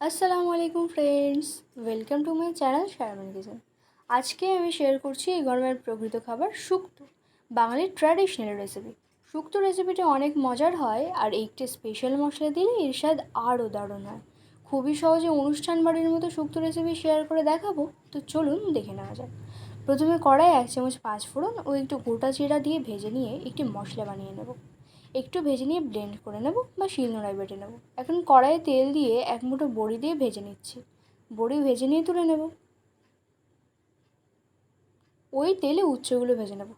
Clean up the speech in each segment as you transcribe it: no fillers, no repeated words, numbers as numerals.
আসসালামু আলাইকুম friends, welcome to my channel Sharmin kitchen. আজকে আমি শেয়ার করছি এই গরমের প্রকৃত খাবার শুক্তো, বাঙালির ট্র্যাডিশনাল রেসিপি। শুক্তো রেসিপিটা অনেক মজার হয় আর একটি স্পেশাল মশলা দিলে এর স্বাদ আরও দারুণ হয়। খুবই সহজে অনুষ্ঠান বাড়ির মতো শুক্তো রেসিপি শেয়ার করে দেখাবো, তো চলুন দেখে নেওয়া যাক। প্রথমে কড়াই 1 চামচ পাঁচফোড়ন ও একটু গোটা জিরা দিয়ে ভেজে নিয়ে একটি মশলা বানিয়ে নেব। একটু ভেজে নিয়ে ব্লেন্ড করে নেব বা শিলনোড়ায় বেটে নেব। এখন কড়াইয়ে তেল দিয়ে এক মুঠো বড়ি দিয়ে ভেজে নিচ্ছি। বড়ি ভেজে নিয়ে তুলে নেব। ওই তেলে উচ্ছেগুলো ভেজে নেব।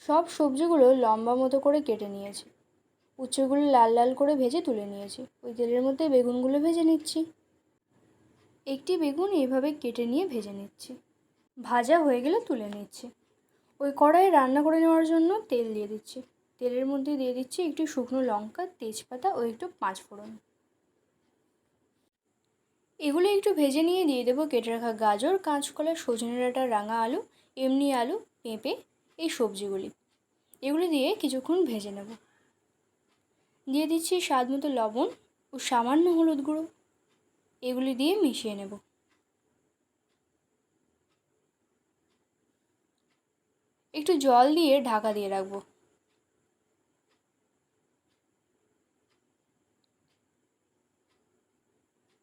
সব সবজিগুলো লম্বা মতো করে কেটে নিয়েছি। উচ্ছেগুলো লাল লাল করে ভেজে তুলে নিয়েছি। ওই তেলের মধ্যে বেগুনগুলো ভেজে নিচ্ছি। একটি বেগুন এইভাবে কেটে নিয়ে ভেজে নিচ্ছি। ভাজা হয়ে গেলে তুলে নিচ্ছি। ওই কড়াইয়ে রান্না করে নেওয়ার জন্য তেল দিয়ে দিচ্ছি। তেলের মধ্যে দিয়ে দিচ্ছি একটু শুকনো লঙ্কা, তেজপাতা ও একটু পাঁচফোড়ন। এগুলো একটু ভেজে নিয়ে দিয়ে দেবো কেটে রাখা গাজর, কাঁচকলা, সজনে ডাঁটা, রাঙা আলু, এমনি আলু, পেঁপে, এই সবজিগুলি। এগুলি দিয়ে কিছুক্ষণ ভেজে নেব। দিয়ে দিচ্ছি স্বাদ মতো লবণ ও সামান্য হলুদ গুঁড়ো। এগুলি দিয়ে মিশিয়ে নেব। একটু জল দিয়ে ঢাকা দিয়ে রাখবো।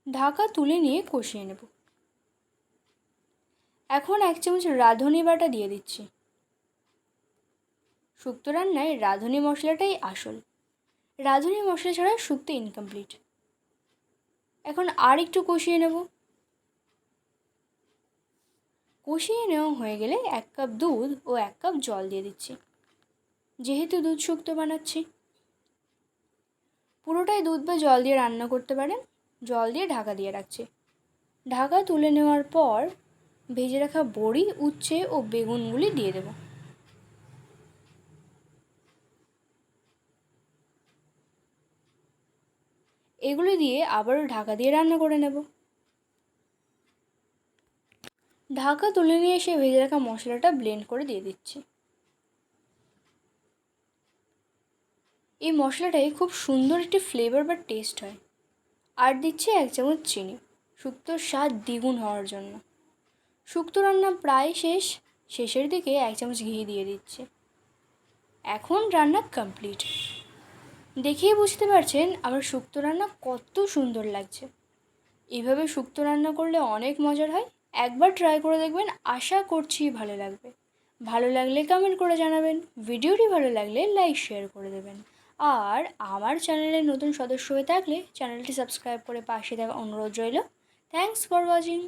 ঢাকা তুলে নিয়ে কষিয়ে নেব। এখন 1 চামচ রাঁধুনি বাটা দিয়ে দিচ্ছি। শুক্তো রান্নায় রাঁধুনি মশলাটাই আসল। রাঁধুনি মশলা ছাড়া শুক্তো ইনকমপ্লিট। এখন আর একটু কষিয়ে নেব। কষিয়ে নেওয়া হয়ে গেলে 1 কাপ দুধ ও 1 কাপ জল দিয়ে দিচ্ছি। যেহেতু দুধ শুক্তো বানাচ্ছি, পুরোটাই দুধ বা জল দিয়ে রান্না করতে পারেন। জল দিয়ে ঢাকা দিয়ে রাখছি। ঢাকা তুলে নেওয়ার পর ভেজে রাখা বড়ি, উচ্ছে ও বেগুনগুলি দিয়ে দেব। এগুলি দিয়ে আবারও ঢাকা দিয়ে রান্না করে নেব। ঢাকা তুলে নিয়ে এসে ভেজে রাখা মশলাটা ব্লেন্ড করে দিয়ে দিচ্ছি। এই মশলাটায় খুব সুন্দর একটি ফ্লেভার বা টেস্ট হয়। আর দিচ্ছি 1 চামচ চিনি, শুক্তোর স্বাদ দ্বিগুণ হওয়ার জন্য। শুক্তো রান্না প্রায় শেষ। শেষের দিকে 1 চামচ ঘি দিয়ে দিচ্ছি। এখন রান্না কমপ্লিট। দেখেই বুঝতে পারছেন আমার শুক্তো রান্না কত সুন্দর লাগছে। এইভাবে শুক্তো রান্না করলে অনেক মজার হয়। একবার ট্রাই করে দেখবেন, আশা করছি ভালো লাগবে। ভালো লাগলে কমেন্ট করে জানাবেন। ভিডিওটি ভালো লাগলে লাইক শেয়ার করে দেবেন। আর আমার চ্যানেলের নতুন সদস্য হয়ে থাকলে চ্যানেলটি সাবস্ক্রাইব করে পাশে থাকা অনুরোধ রইল। Thanks for watching.